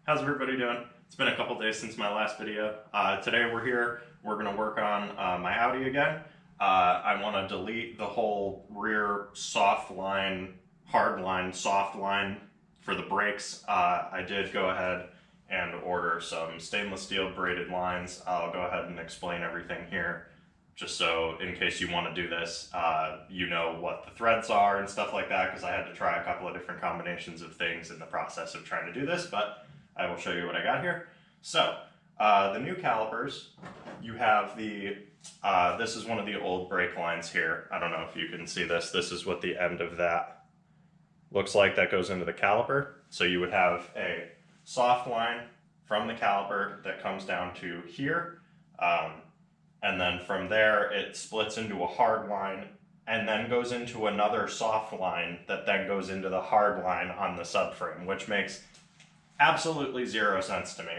How's everybody doing? It's been a couple days since my last video. Today we're going to work on my Audi again. I want to delete the whole rear soft line, hard line, soft line for the brakes. I did go ahead and order some stainless steel braided lines. I'll go ahead and explain everything here, just so in case you want to do this, you know what the threads are and stuff like that, because I had to try a couple of different combinations of things in the process of trying to do this, but I will show you what I got here. So, the new calipers, you have the, this is one of the old brake lines here. I don't know if you can see this. This is what the end of that looks like that goes into the caliper. So you would have a soft line from the caliper that comes down to here. And then from there, it splits into a hard line and then goes into another soft line that then goes into the hard line on the subframe, which makes absolutely zero sense to me.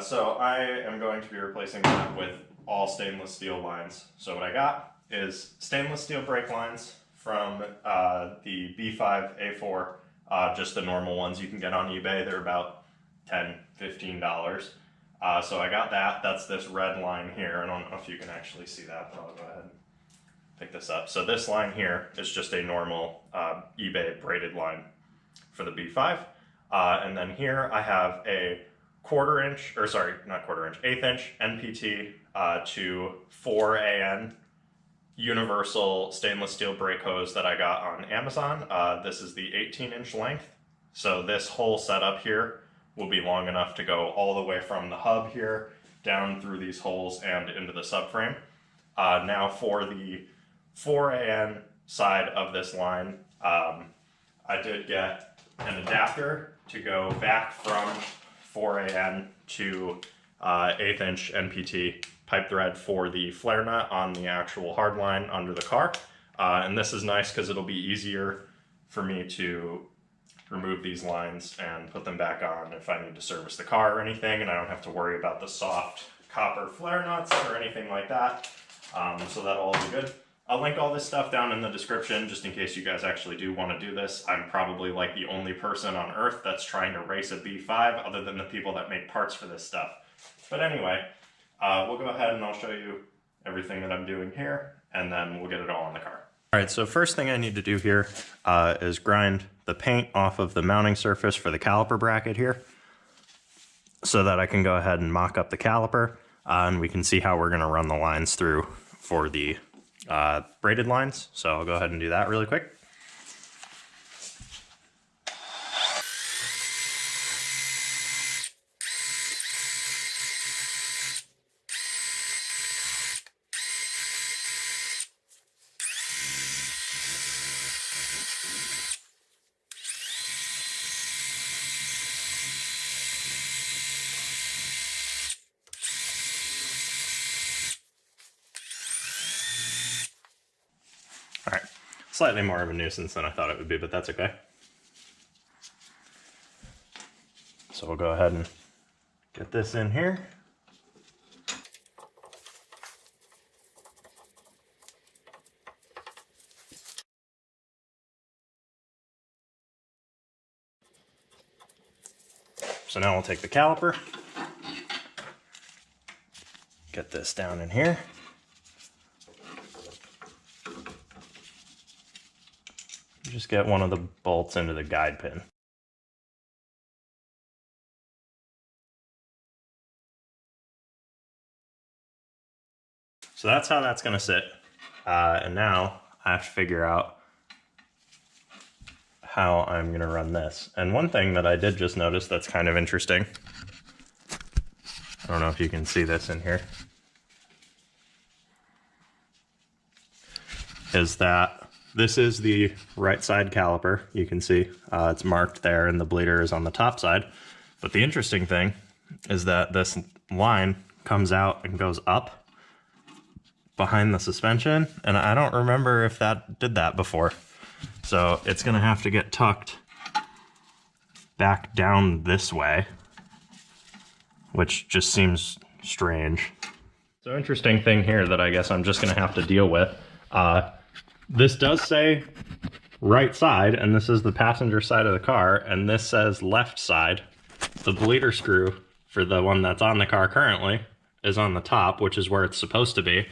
So I am going to be replacing that with all stainless steel lines. So what I got is stainless steel brake lines from the B5 A4, just the normal ones you can get on eBay. They're about $10, $15. So I got that. That's this red line here. I don't know if you can actually see that, but I'll go ahead and pick this up. So this line here is just a normal eBay braided line for the B5. And then here I have a eighth inch NPT to 4 AN universal stainless steel brake hose that I got on Amazon. This is the 18-inch length. So this whole setup here will be long enough to go all the way from the hub here down through these holes and into the subframe. Now for the 4 AN side of this line, I did get an adapter to go back from 4 AN to 8th inch NPT pipe thread for the flare nut on the actual hard line under the car. And this is nice because it'll be easier for me to remove these lines and put them back on if I need to service the car or anything, and I don't have to worry about the soft copper flare nuts or anything like that. So that'll all be good. I'll link all this stuff down in the description just in case you guys actually do want to do this. I'm probably like the only person on earth that's trying to race a B5 other than the people that make parts for this stuff. But anyway, we'll go ahead and I'll show you everything that I'm doing here, and then we'll get it all in the car. All right, so first thing I need to do here is grind the paint off of the mounting surface for the caliper bracket here so that I can go ahead and mock up the caliper, and we can see how we're going to run the lines through for the braided lines. So I'll go ahead and do that really quick. All right, slightly more of a nuisance than I thought it would be, but that's okay. So we'll go ahead and get this in here. So now we'll take the caliper, get this down in here. Just get one of the bolts into the guide pin. So that's how that's going to sit. And now I have to figure out how I'm going to run this. And one thing that I did just notice that's kind of interesting, I don't know if you can see this in here, is that this is the right side caliper. You can see it's marked there and the bleeder is on the top side. But the interesting thing is that this line comes out and goes up behind the suspension, and I don't remember if that did that before. So it's gonna have to get tucked back down this way, which just seems strange. So interesting thing here that I guess I'm just gonna have to deal with. This does say right side, and this is the passenger side of the car, and this says left side. the bleeder screw for the one that's on the car currently is on the top, which is where it's supposed to be.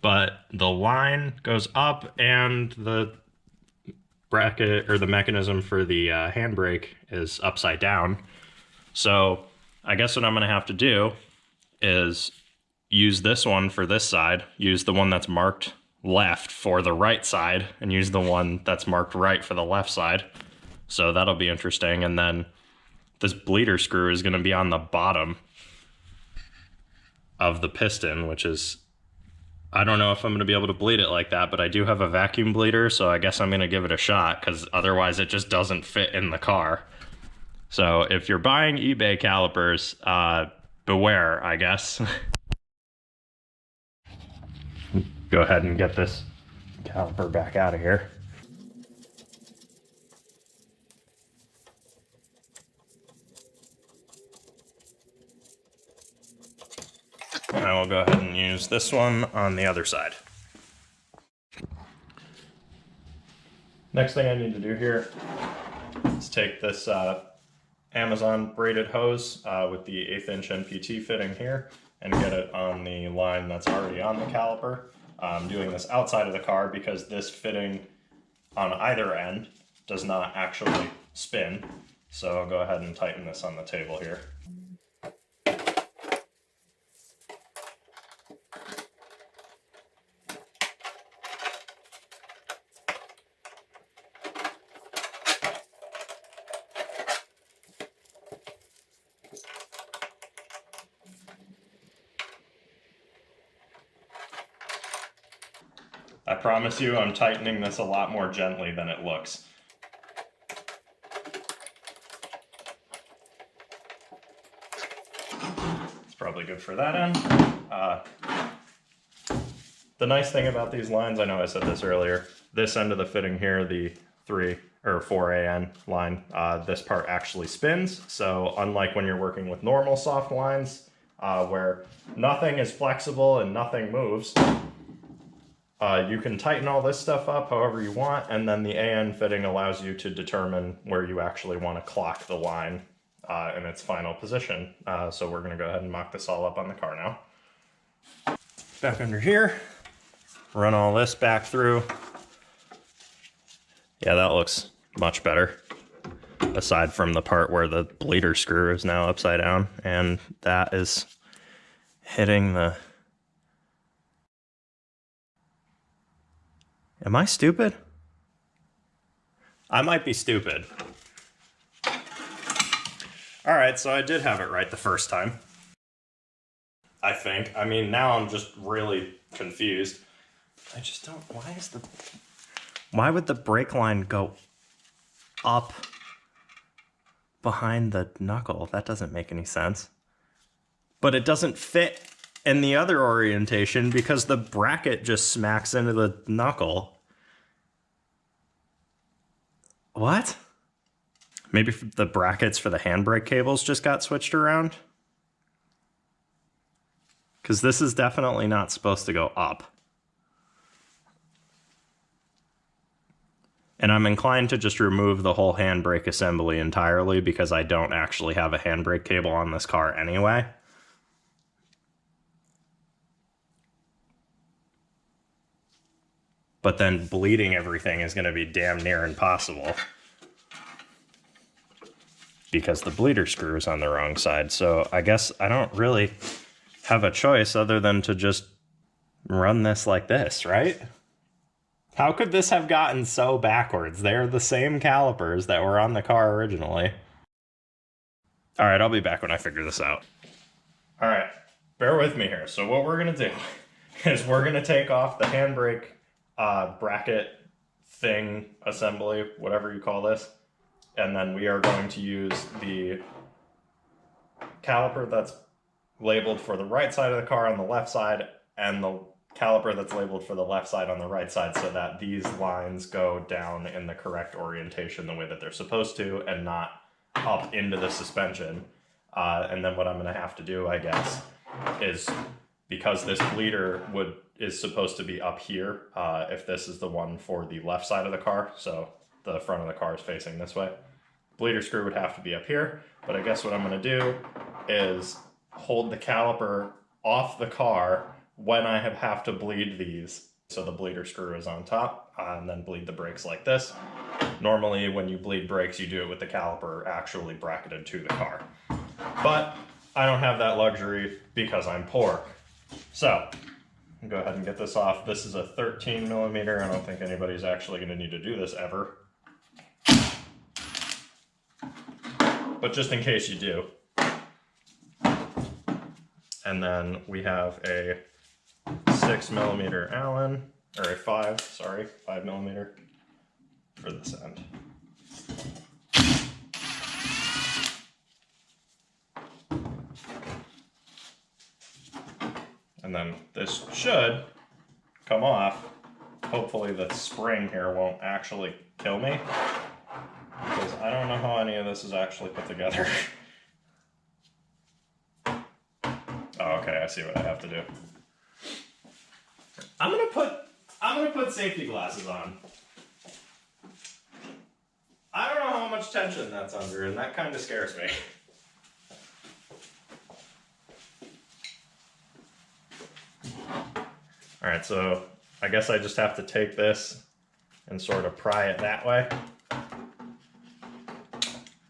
But the line goes up and the bracket or the mechanism for the handbrake is upside down. So I guess what I'm gonna have to do is use this one for this side, use the one that's marked left for the right side, and use the one that's marked right for the left side. So that'll be interesting. And then this bleeder screw is gonna be on the bottom of the piston, which is, I don't know if I'm going to be able to bleed it like that, but I do have a vacuum bleeder, so I guess I'm going to give it a shot, because otherwise it just doesn't fit in the car. So if you're buying eBay calipers, beware, I guess. Go ahead and get this caliper back out of here. And I will go ahead and use this one on the other side. Next thing I need to do here is take this Amazon braided hose with the 1/8 inch NPT fitting here and get it on the line that's already on the caliper. I'm doing this outside of the car because this fitting on either end does not actually spin. So I'll go ahead and tighten this on the table here. I promise you I'm tightening this a lot more gently than it looks. It's probably good for that end. The nice thing about these lines, I know I said this earlier, this end of the fitting here, the 3 or 4AN line, this part actually spins. So unlike when you're working with normal soft lines, where nothing is flexible and nothing moves, you can tighten all this stuff up however you want, and then the AN fitting allows you to determine where you actually want to clock the line in its final position. So we're going to go ahead and mock this all up on the car now. Back under here, run all this back through. Yeah, that looks much better, aside from the part where the bleeder screw is now upside down, and that is hitting the... Am I stupid? I might be stupid. All right, so I did have it right the first time. I think. I mean, now I'm just really confused. I just don't... Why would the brake line go up behind the knuckle? That doesn't make any sense. But it doesn't fit in the other orientation because the bracket just smacks into the knuckle. What? Maybe the brackets for the handbrake cables just got switched around? Because this is definitely not supposed to go up. And I'm inclined to just remove the whole handbrake assembly entirely because I don't actually have a handbrake cable on this car anyway. But then bleeding everything is going to be damn near impossible because the bleeder screw is on the wrong side. So I guess I don't really have a choice other than to just run this like this, right? How could this have gotten so backwards? They're the same calipers that were on the car originally. All right, I'll be back when I figure this out. All right, bear with me here. So what we're going to do is we're going to take off the handbrake bracket thing assembly, whatever you call this, and then we are going to use the caliper that's labeled for the right side of the car on the left side and the caliper that's labeled for the left side on the right side so that these lines go down in the correct orientation the way that they're supposed to and not up into the suspension. And then what I'm going to have to do, I guess, is because this bleeder is supposed to be up here, if this is the one for the left side of the car, so the front of the car is facing this way, bleeder screw would have to be up here, but I guess what I'm gonna do is hold the caliper off the car when I have to bleed these. So the bleeder screw is on top, and then bleed the brakes like this. Normally when you bleed brakes, you do it with the caliper actually bracketed to the car. But I don't have that luxury because I'm poor. So, go ahead and get this off. This is a 13 millimeter. I don't think anybody's actually gonna need to do this ever. But just in case you do. And then we have a 6 millimeter Allen, or a 5 millimeter for this end. And then this should come off. Hopefully the spring here won't actually kill me, because I don't know how any of this is actually put together. Oh, okay, I see what I have to do. I'm gonna put safety glasses on. I don't know how much tension that's under, and that kind of scares me. All right, so I guess I just have to take this and sort of pry it that way.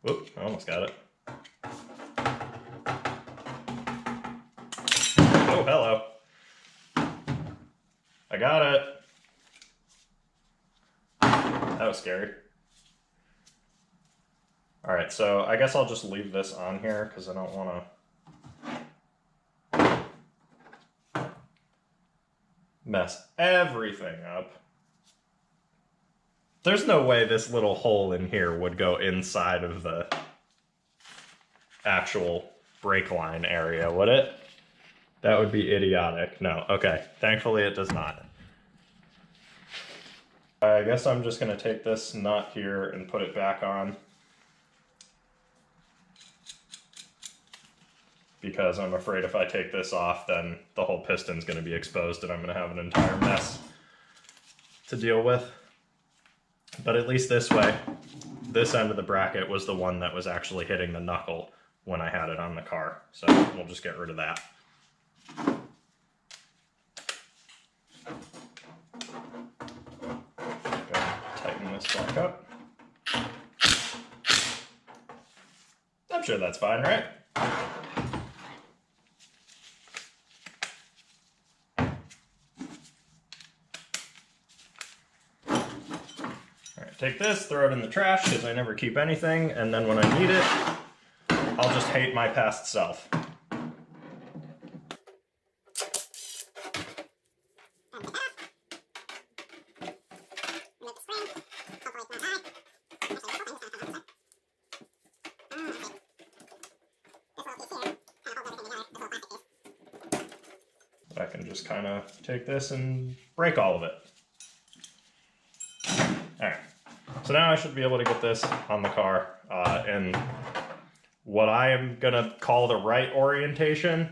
Whoop, I almost got it. Oh, hello. I got it. That was scary. All right, so I guess I'll just leave this on here because I don't want to mess everything up. There's no way this little hole in here would go inside of the actual brake line area, would it? That would be idiotic. No, okay. Thankfully it does not. I guess I'm just gonna take this nut here and put it back on, because I'm afraid if I take this off, then the whole piston's gonna be exposed and I'm gonna have an entire mess to deal with. But at least this way, this end of the bracket was the one that was actually hitting the knuckle when I had it on the car. So we'll just get rid of that. Tighten this back up. I'm sure that's fine, right? Take this, throw it in the trash because I never keep anything, and then when I need it, I'll just hate my past self. I can just kind of take this and break all of it. Alright. So now I should be able to get this on the car in what I am going to call the right orientation,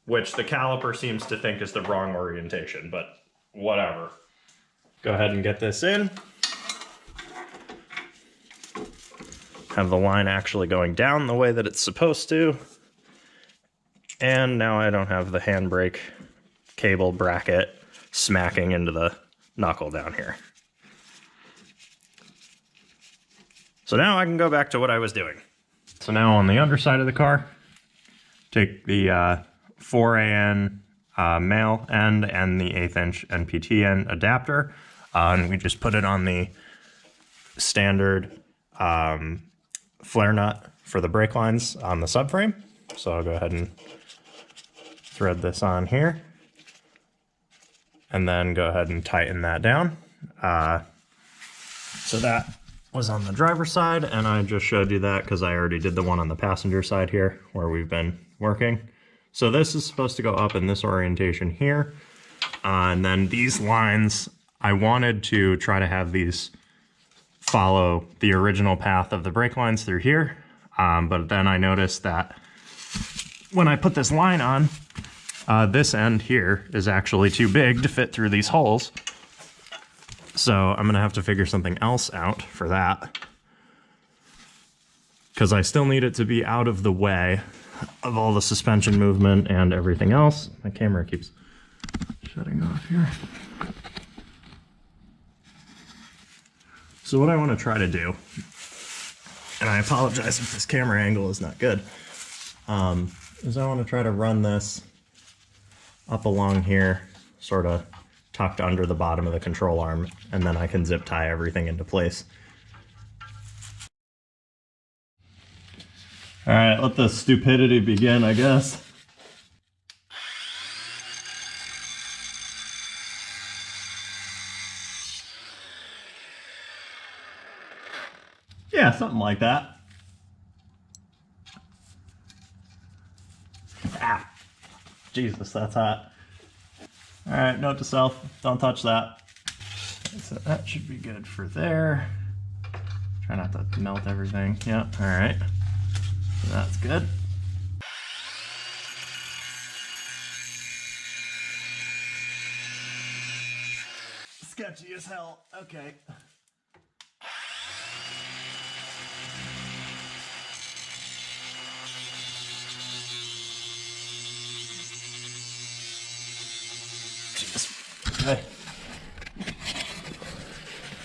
which the caliper seems to think is the wrong orientation, but whatever. Go ahead and get this in. Have the line actually going down the way that it's supposed to. And now I don't have the handbrake cable bracket smacking into the knuckle down here. So now I can go back to what I was doing. So now on the underside of the car, take the 4AN male end and the 1/8 inch NPT end adapter, and we just put it on the standard flare nut for the brake lines on the subframe. So I'll go ahead and thread this on here, and then go ahead and tighten that down. So that was on the driver's side, and I just showed you that because I already did the one on the passenger side here where we've been working. So this is supposed to go up in this orientation here, and then these lines, I wanted to try to have these follow the original path of the brake lines through here, but then I noticed that when I put this line on, this end here is actually too big to fit through these holes. So I'm gonna have to figure something else out for that. because I still need it to be out of the way of all the suspension movement and everything else. My camera keeps shutting off here. So what I want to try to do, and I apologize if this camera angle is not good, is I want to try to run this up along here, sort of tucked under the bottom of the control arm, and then I can zip tie everything into place. All right, let the stupidity begin, I guess. Yeah, something like that. Ah, Jesus, that's hot. All right, note to self, don't touch that. So that should be good for there. Try not to melt everything. Yeah, all right. So that's good. Sketchy as hell. Okay. Okay.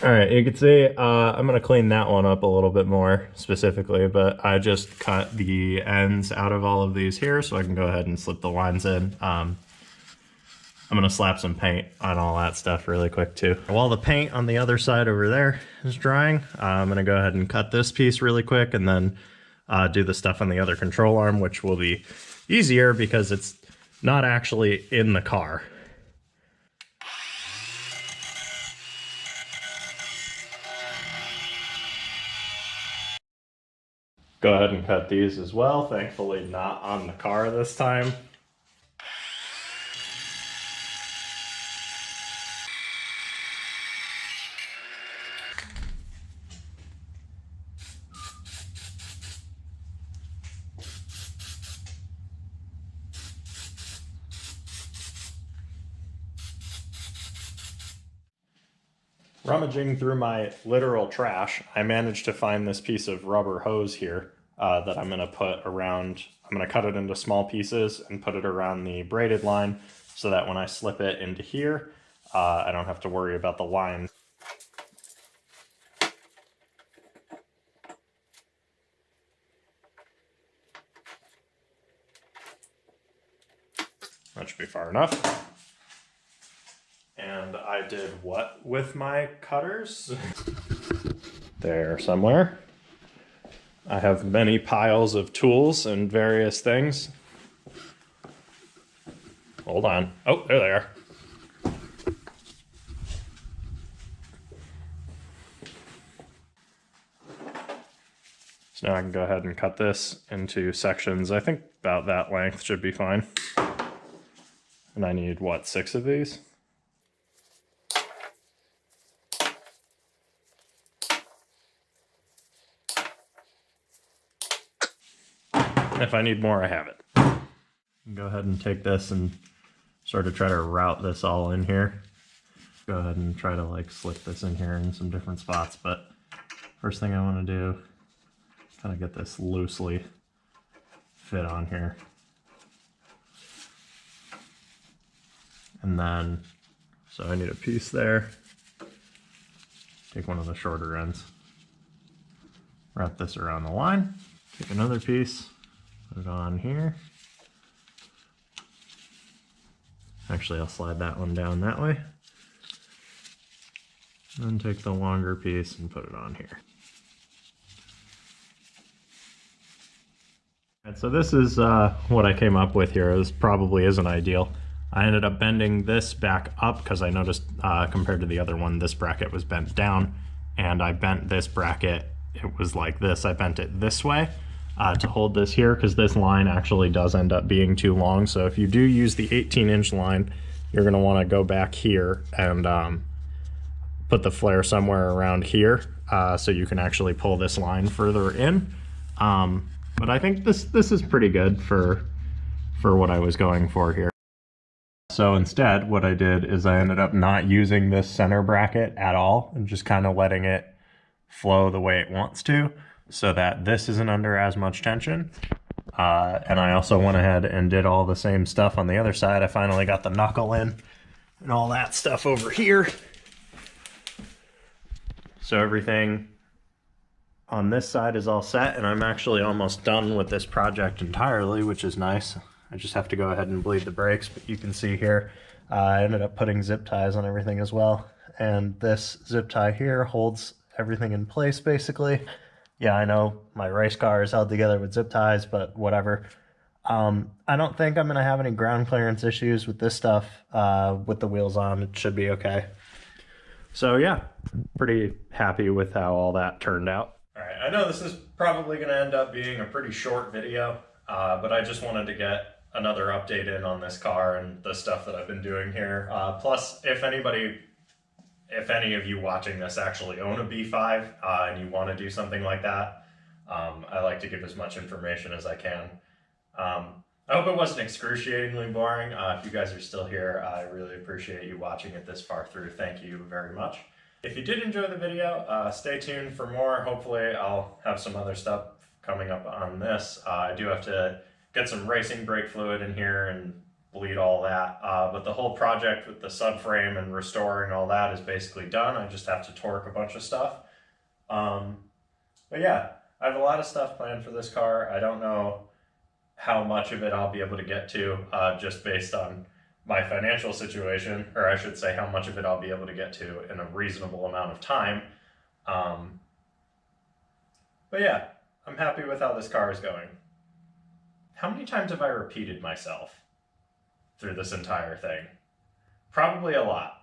All right, you can see I'm gonna clean that one up a little bit more specifically, but I just cut the ends out of all of these here so I can go ahead and slip the lines in. I'm gonna slap some paint on all that stuff really quick too. While the paint on the other side over there is drying, I'm gonna go ahead and cut this piece really quick and then do the stuff on the other control arm, which will be easier because it's not actually in the car. Go ahead and cut these as well. Thankfully not on the car this time. Rummaging through my literal trash, I managed to find this piece of rubber hose here that I'm going to put around. I'm going to cut it into small pieces and put it around the braided line so that when I slip it into here, I don't have to worry about the line. That should be far enough. And I did what with my cutters? There somewhere. I have many piles of tools and various things. Hold on. Oh, there they are. So now I can go ahead and cut this into sections. I think about that length should be fine. And I need, what, 6 of these? If I need more, I have it. Go ahead and take this and sort of try to route this all in here. Go ahead and try to like slip this in here in some different spots, but first thing I want to do is kind of get this loosely fit on here. And then, so I need a piece there. Take one of the shorter ends. Wrap this around the line. Take another piece. Put it on here. Actually, I'll slide that one down that way. Then take the longer piece and put it on here. And so this is what I came up with here. This probably isn't ideal. I ended up bending this back up because I noticed compared to the other one, this bracket was bent down, and I bent this bracket, it was like this. I bent it this way to hold this here because this line actually does end up being too long. So if you do use the 18-inch line, you're going to want to go back here and put the flare somewhere around here so you can actually pull this line further in. But I think this is pretty good for what I was going for here. So instead, what I did is I ended up not using this center bracket at all and just kind of letting it flow the way it wants to. so that this isn't under as much tension. And I also went ahead and did all the same stuff on the other side. I finally got the knuckle in and all that stuff over here. So everything on this side is all set, and I'm actually almost done with this project entirely, which is nice. I just have to go ahead and bleed the brakes, but you can see here, I ended up putting zip ties on everything as well. And this zip tie here holds everything in place, basically. Yeah, I know my race car is held together with zip ties, but whatever. I don't think I'm gonna have any ground clearance issues with this stuff. With the wheels on, it should be okay. So yeah, pretty happy with how all that turned out. All right, I know this is probably gonna end up being a pretty short video, but I just wanted to get another update in on this car and the stuff that I've been doing here. Plus, if any of you watching this actually own a B5 and you want to do something like that, I like to give as much information as I can. I hope it wasn't excruciatingly boring. If you guys are still here, I really appreciate you watching it this far through. Thank you very much. If you did enjoy the video, stay tuned for more. Hopefully I'll have some other stuff coming up on this. I do have to get some racing brake fluid in here and bleed all that. But the whole project with the subframe and restoring all that is basically done. I just have to torque a bunch of stuff. But yeah, I have a lot of stuff planned for this car. I don't know how much of it I'll be able to get to just based on my financial situation, or I should say how much of it I'll be able to get to in a reasonable amount of time. But yeah, I'm happy with how this car is going. How many times have I repeated myself through this entire thing? Probably a lot.